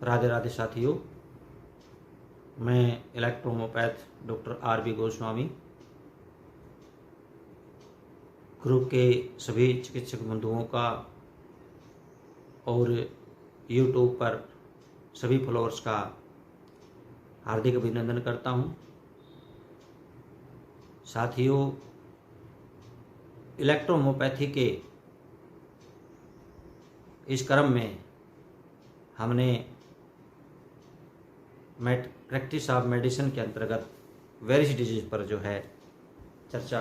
राधे राधे साथियों, मैं इलेक्ट्रोहोम्योपैथ doctor RB. Goswami group के सभी चिकित्सक बंधुओं का और यूट्यूब पर सभी फॉलोअर्स का हार्दिक अभिनंदन करता हूं। साथियों, इलेक्ट्रोहोम्योपैथी के इस क्रम में हमने प्रैक्टिस ऑफ मेडिसिन के अंतर्गत वेरिस डिजीज पर जो है चर्चा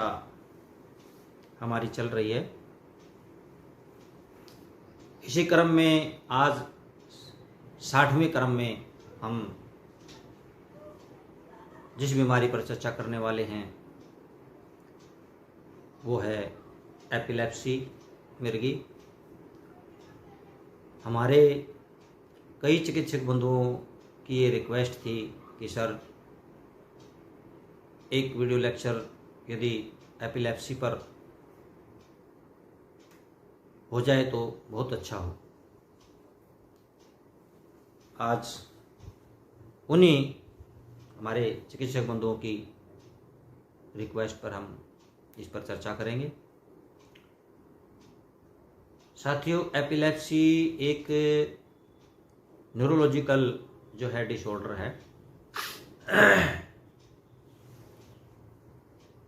हमारी चल रही है। इसी क्रम में आज 60वें क्रम में हम जिस बीमारी पर चर्चा करने वाले हैं वो है एपिलेप्सी, मिर्गी। हमारे कई चिकित्सक बंधुओं की ये रिक्वेस्ट थी कि सर एक वीडियो लेक्चर यदि एपिलेप्सी पर हो जाए तो बहुत अच्छा हो। आज उन्हीं हमारे चिकित्सक बंधुओं की रिक्वेस्ट पर हम इस पर चर्चा करेंगे। साथियों, एपिलेप्सी एक न्यूरोलॉजिकल जो है डिसऑर्डर है।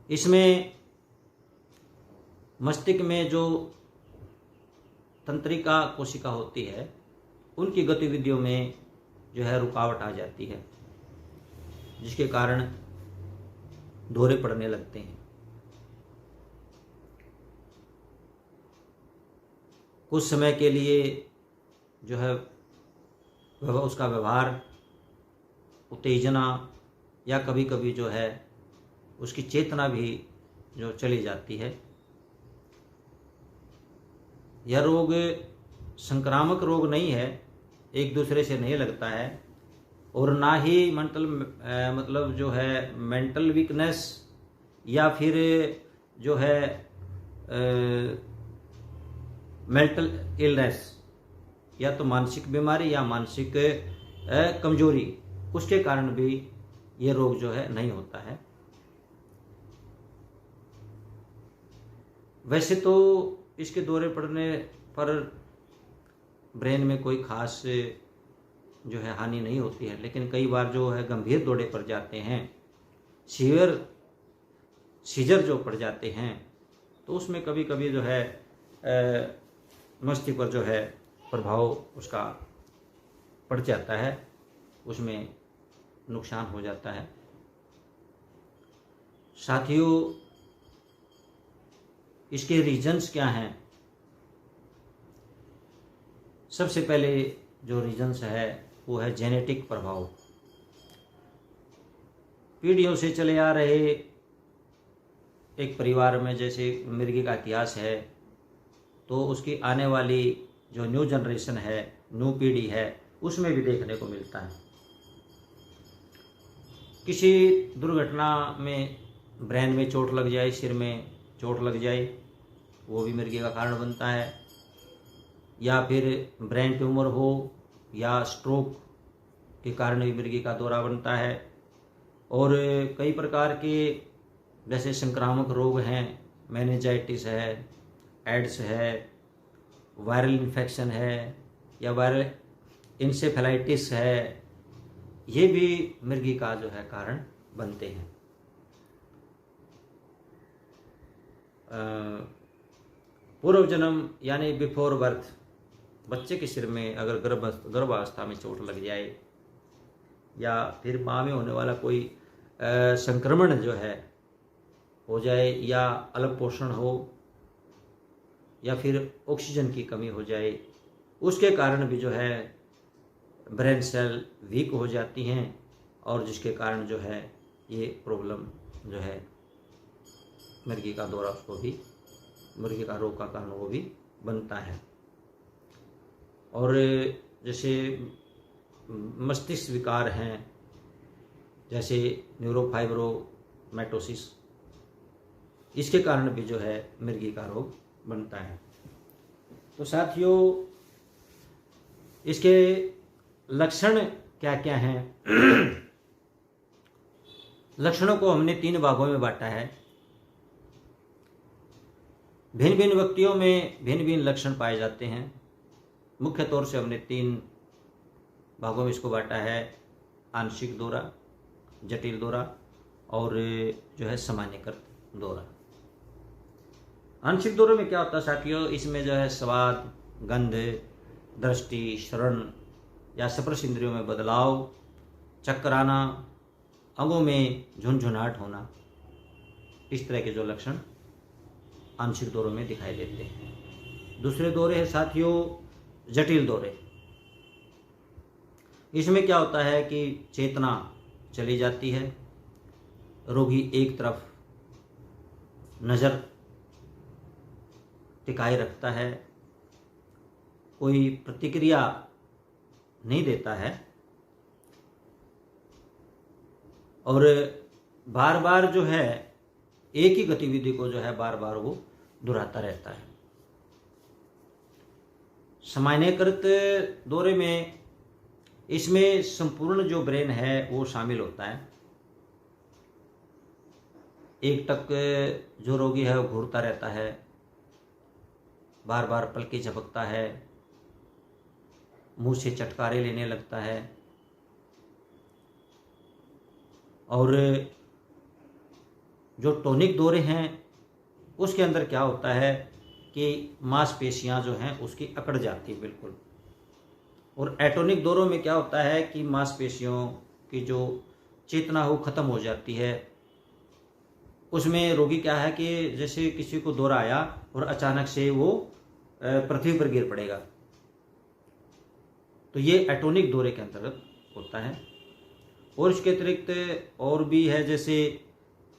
इसमें मस्तिष्क में जो तंत्रिका कोशिका होती है उनकी गतिविधियों में जो है रुकावट आ जाती है, जिसके कारण दौरे पड़ने लगते हैं। कुछ समय के लिए जो है उसका व्यवहार, उत्तेजना या कभी कभी जो है उसकी चेतना भी जो चली जाती है। यह रोग संक्रामक रोग नहीं है, एक दूसरे से नहीं लगता है, और ना ही मतलब जो है मेंटल वीकनेस या फिर जो है मेंटल इलनेस या तो मानसिक बीमारी या मानसिक कमजोरी, उसके कारण भी ये रोग जो है नहीं होता है। वैसे तो इसके दौरे पड़ने पर ब्रेन में कोई खास जो है हानि नहीं होती है, लेकिन कई बार जो है गंभीर दौरे पड़ जाते हैं, सीजर जो पड़ जाते हैं, तो उसमें कभी कभी जो है मस्तिष्क पर जो है प्रभाव उसका पड़ जाता है, उसमें नुकसान हो जाता है। साथियों, इसके रीजन्स क्या हैं? सबसे पहले जो रीजन्स है वो है जेनेटिक प्रभाव। पीढ़ियों से चले आ रहे एक परिवार में जैसे मिर्गी का इतिहास है, तो उसकी आने वाली जो न्यू जनरेशन है, न्यू पीढ़ी है, उसमें भी देखने को मिलता है। किसी दुर्घटना में ब्रेन में चोट लग जाए, सिर में चोट लग जाए, वो भी मिर्गी का कारण बनता है। या फिर ब्रेन ट्यूमर हो या स्ट्रोक के कारण भी मिर्गी का दौरा बनता है। और कई प्रकार के जैसे संक्रामक रोग हैं, मेनिंजाइटिस है, एड्स है, वायरल इन्फेक्शन है या वायरल इंसेफेलाइटिस है, ये भी मिर्गी का जो है कारण बनते हैं। पूर्व जन्म यानी बिफोर बर्थ, बच्चे के सिर में अगर गर्भावस्था में चोट लग जाए या फिर माँ में होने वाला कोई संक्रमण जो है हो जाए, या अलग पोषण हो, या फिर ऑक्सीजन की कमी हो जाए, उसके कारण भी जो है ब्रेन सेल वीक हो जाती हैं, और जिसके कारण जो है ये प्रॉब्लम जो है मिर्गी का दौरा, उसको भी मिर्गी का रोग का कारण वो भी बनता है। और जैसे मस्तिष्क विकार हैं, जैसे न्यूरोफाइब्रोमैटोसिस, इसके कारण भी जो है मिर्गी का रोग बनता है। तो साथियों, इसके लक्षण क्या क्या हैं? लक्षणों को हमने 3 भागों में बांटा है। भिन्न भिन्न व्यक्तियों में भिन्न भिन्न लक्षण पाए जाते हैं। मुख्य तौर से हमने 3 भागों में इसको बांटा है: आंशिक दोहरा, जटिल दोहरा और जो है सामान्यकृत दोहरा। आंशिक दोहरे में क्या होता है साथियों? इसमें जो है स्वाद, गंध, दृष्टि, श्रवण या स्पर्श इंद्रियों में बदलाव, चक्कर आना, अंगों में झुनझुनाहट होना, इस तरह के जो लक्षण आंशिक दोहरों में दिखाई देते हैं। दूसरे दोहरे है साथियों जटिल दोहरे। इसमें क्या होता है कि चेतना चली जाती है, रोगी एक तरफ नज़र टिकाए रखता है, कोई प्रतिक्रिया नहीं देता है और बार बार जो है एक ही गतिविधि को जो है बार बार वो दोहराता रहता है। सामान्यकृत दोहरे में इसमें संपूर्ण जो ब्रेन है वो शामिल होता है। एक टक जो रोगी है वो घूरता रहता है, बार बार पलकें झपकता है, मुंह से चटकारे लेने लगता है और जो टोनिक दोहरे हैं उसके अंदर क्या होता है कि मांसपेशियां जो हैं उसकी अकड़ जाती है बिल्कुल। और एटोनिक दोहरों में क्या होता है कि मांसपेशियों की जो चेतना हो खत्म हो जाती है। उसमें रोगी क्या है कि जैसे किसी को दौरा आया और अचानक से वो पृथ्वी पर गिर पड़ेगा, तो ये एटोनिक दोहरे के अंतर्गत होता है। और इसके अतिरिक्त और भी है, जैसे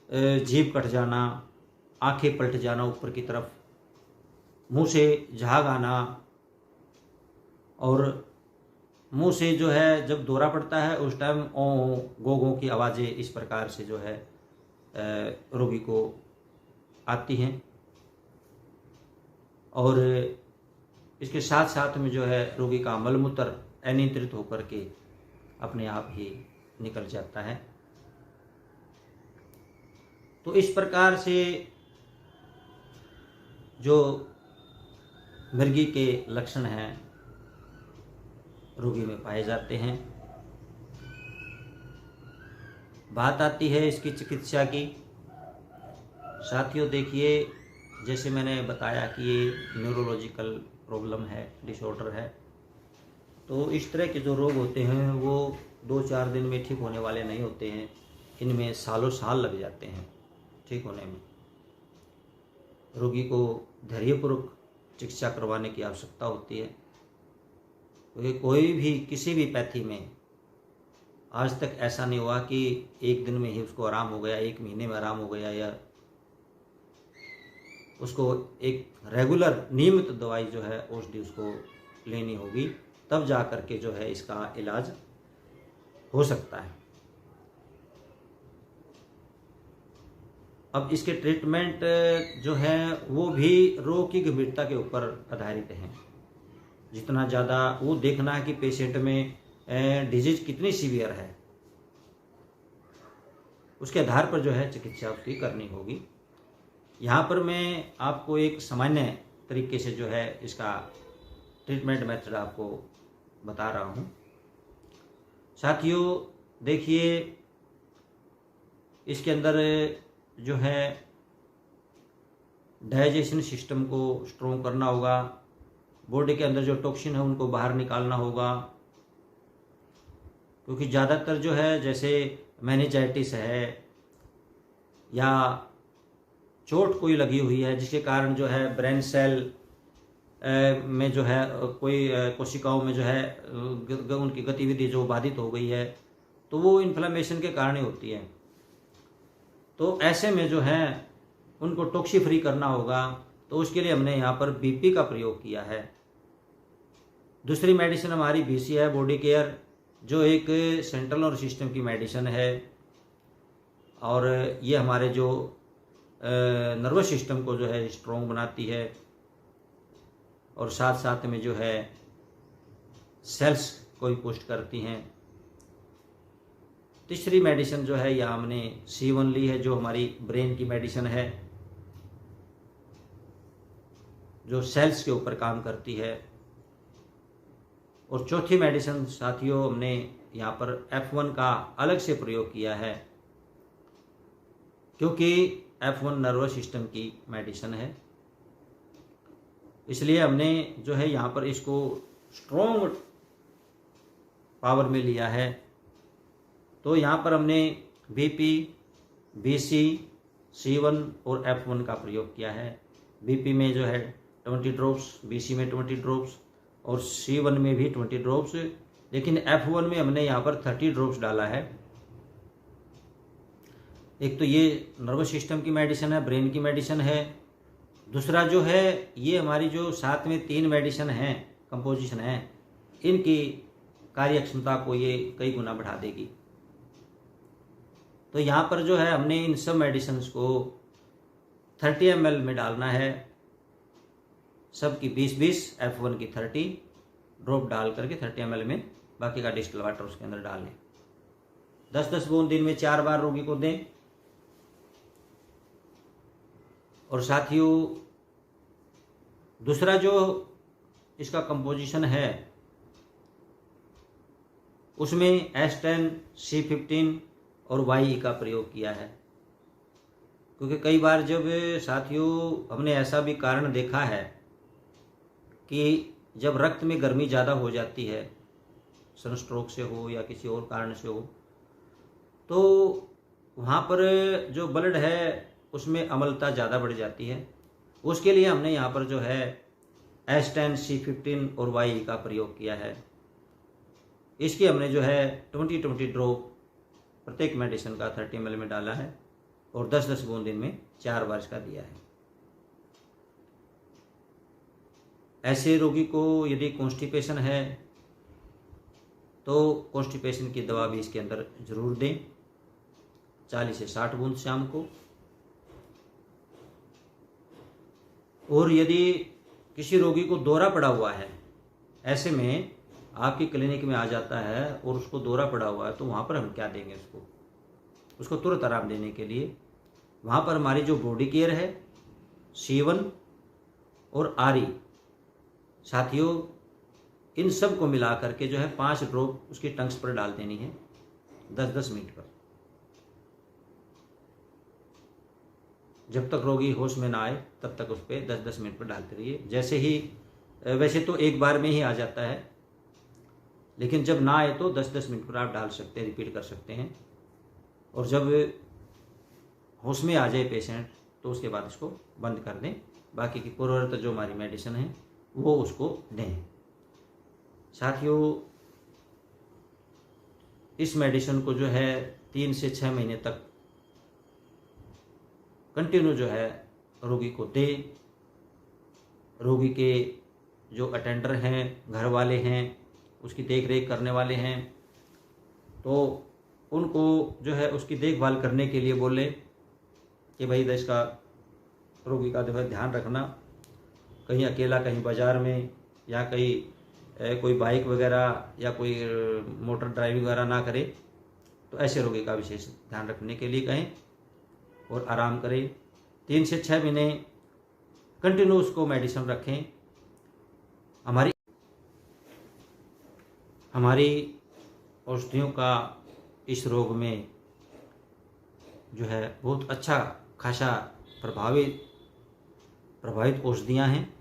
जीभ कट जाना, आंखें पलट जाना ऊपर की तरफ, मुंह से झाग आना और मुंह से जो है जब दौरा पड़ता है उस टाइम ओ गो गो की आवाज़ें इस प्रकार से जो है रोगी को आती हैं। और इसके साथ साथ में जो है रोगी का मलमूत्र अनियंत्रित होकर के अपने आप ही निकल जाता है। तो इस प्रकार से जो मृगी के लक्षण हैं रोगी में पाए जाते हैं। बात आती है इसकी चिकित्सा की। साथियों देखिए, जैसे मैंने बताया कि ये न्यूरोलॉजिकल प्रॉब्लम है, डिसऑर्डर है, तो इस तरह के जो रोग होते हैं वो 2-4 दिन में ठीक होने वाले नहीं होते हैं। इनमें सालों साल लग जाते हैं ठीक होने में। रोगी को धैर्यपूर्वक चिकित्सा करवाने की आवश्यकता होती है, क्योंकि कोई भी किसी भी पैथी में आज तक ऐसा नहीं हुआ कि एक दिन में ही उसको आराम हो गया, 1 महीने में आराम हो गया, या उसको एक रेगुलर नियमित दवाई जो है औषधि उसको लेनी होगी, तब जा कर के जो है इसका इलाज हो सकता है। अब इसके ट्रीटमेंट जो है वो भी रोग की गंभीरता के ऊपर आधारित हैं। जितना ज़्यादा वो देखना है कि पेशेंट में डिजीज कितनी सीवियर है, उसके आधार पर जो है चिकित्सा उसकी करनी होगी। यहाँ पर मैं आपको एक सामान्य तरीके से जो है इसका ट्रीटमेंट मेथड आपको बता रहा हूँ। साथियों देखिए, इसके अंदर जो है डाइजेशन सिस्टम को स्ट्रॉन्ग करना होगा, बॉडी के अंदर जो टॉक्सिन है उनको बाहर निकालना होगा, क्योंकि ज़्यादातर जो है जैसे मेनिंजाइटिस है या चोट कोई लगी हुई है जिसके कारण जो है ब्रेन सेल में जो है कोई कोशिकाओं में जो है उनकी गतिविधि जो बाधित हो गई है, तो वो इन्फ्लेमेशन के कारण ही होती है। तो ऐसे में जो है उनको टॉक्सी फ्री करना होगा, तो उसके लिए हमने यहाँ पर बीपी का प्रयोग किया है। दूसरी मेडिसिन हमारी बीसी है, बॉडी केयर, जो एक सेंट्रल नर्वस सिस्टम की मेडिसिन है और ये हमारे जो नर्वस सिस्टम को जो है स्ट्रॉन्ग बनाती है। और साथ साथ में जो है सेल्स को भी बूस्ट करती हैं। तीसरी मेडिसिन जो है यहाँ हमने C1 ली है, जो हमारी ब्रेन की मेडिसिन है, जो सेल्स के ऊपर काम करती है। और चौथी मेडिसिन साथियों हमने यहाँ पर F1 का अलग से प्रयोग किया है, क्योंकि F1 नर्वस सिस्टम की मेडिसिन है, इसलिए हमने जो है यहाँ पर इसको स्ट्रॉन्ग पावर में लिया है। तो यहाँ पर हमने BP, BC, C1 और F1 का प्रयोग किया है। BP में जो है 20 ड्रॉप्स, BC में 20 ड्रॉप्स और C1 में भी 20 ड्रॉप्स, लेकिन F1 में हमने यहाँ पर 30 ड्रॉप्स डाला है। एक तो ये नर्वस सिस्टम की मेडिसिन है, ब्रेन की मेडिसिन है। दूसरा जो है ये हमारी जो साथ में 3 मेडिसिन हैं, कंपोजिशन है, इनकी कार्यक्षमता को ये कई गुना बढ़ा देगी। तो यहाँ पर जो है हमने इन सब मेडिसिन को 30 ml में डालना है, सब की 20-20, F1 की 30 ड्रॉप डाल करके 30 ml में, बाकी का डिस्टिल वाटर उसके अंदर डाल लें। 10-10 बूंद दिन में 4 बार रोगी को दें। और साथियों दूसरा जो इसका कंपोजिशन है उसमें S10, C15 और YE का प्रयोग किया है, क्योंकि कई बार जब साथियों हमने ऐसा भी कारण देखा है कि जब रक्त में गर्मी ज़्यादा हो जाती है, सनस्ट्रोक से हो या किसी और कारण से हो, तो वहाँ पर जो ब्लड है उसमें अम्लता ज़्यादा बढ़ जाती है। उसके लिए हमने यहाँ पर जो है S10, C15 और YE का प्रयोग किया है। इसके हमने जो है 20-20 ड्रॉप प्रत्येक मेडिसिन का 30 ml में डाला है और 10-10 बूंद दिन में 4 बार इसका दिया है। ऐसे रोगी को यदि कॉन्स्टिपेशन है तो कॉन्स्टिपेशन की दवा भी इसके अंदर जरूर दें, 40 से 60 बूंद शाम को। और यदि किसी रोगी को दौरा पड़ा हुआ है, ऐसे में आपकी क्लिनिक में आ जाता है और उसको दौरा पड़ा हुआ है, तो वहाँ पर हम क्या देंगे उसको तुरंत आराम देने के लिए वहाँ पर हमारी जो बॉडी केयर है C1 और RE साथियों, इन सब को मिला करके जो है 5 ड्रॉप उसकी टंग्स पर डाल देनी है 10-10 मिनट पर, जब तक रोगी होश में ना आए तब तक उस पर 10-10 मिनट पर डालते रहिए। जैसे ही वैसे तो एक बार में ही आ जाता है, लेकिन जब ना आए तो 10-10 मिनट पर आप डाल सकते हैं, रिपीट कर सकते हैं। और जब होश में आ जाए पेशेंट तो उसके बाद इसको बंद कर दें, बाकी की पूर्ववर्त जो हमारी मेडिसिन है वो उसको दें। साथियों इस मेडिसिन को जो है 3 से 6 महीने तक कंटिन्यू जो है रोगी को दे। रोगी के जो अटेंडर हैं, घर वाले हैं, उसकी देख रेख करने वाले हैं, तो उनको जो है उसकी देखभाल करने के लिए बोले कि भाई इसका रोगी का जो है ध्यान रखना, कहीं अकेला कहीं बाज़ार में या कहीं कोई बाइक वगैरह या कोई मोटर ड्राइविंग वगैरह ना करे, तो ऐसे रोगी का विशेष ध्यान रखने के लिए कहें और आराम करें। 3 से 6 महीने कंटिन्यू उसको मेडिसिन रखें। हमारी औषधियों का इस रोग में जो है बहुत अच्छा खासा प्रभावित औषधियाँ हैं,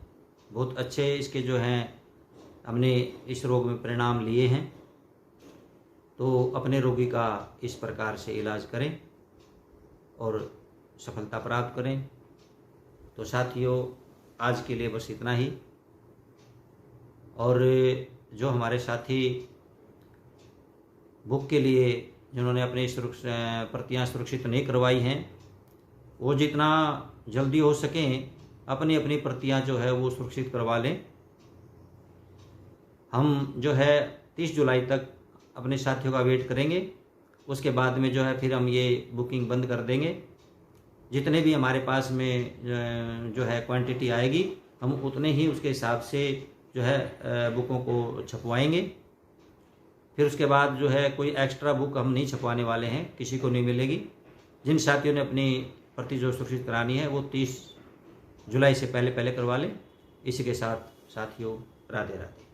बहुत अच्छे इसके जो हैं हमने इस रोग में परिणाम लिए हैं। तो अपने रोगी का इस प्रकार से इलाज करें और सफलता प्राप्त करें। तो साथियों आज के लिए बस इतना ही। और जो हमारे साथी बुक के लिए जिन्होंने अपनी प्रतियां सुरक्षित नहीं करवाई हैं, वो जितना जल्दी हो सकें अपनी अपनी प्रतियां जो है वो सुरक्षित करवा लें। हम जो है 30 जुलाई तक अपने साथियों का वेट करेंगे, उसके बाद में जो है फिर हम ये बुकिंग बंद कर देंगे। जितने भी हमारे पास में जो है क्वांटिटी आएगी हम उतने ही उसके हिसाब से जो है बुकों को छपवाएंगे। फिर उसके बाद जो है कोई एक्स्ट्रा बुक हम नहीं छपवाने वाले हैं, किसी को नहीं मिलेगी। जिन साथियों ने अपनी भर्ती जो सुरक्षित करानी है वो 30 जुलाई से पहले करवा लें। इसी के साथ साथियों, राधे राधे।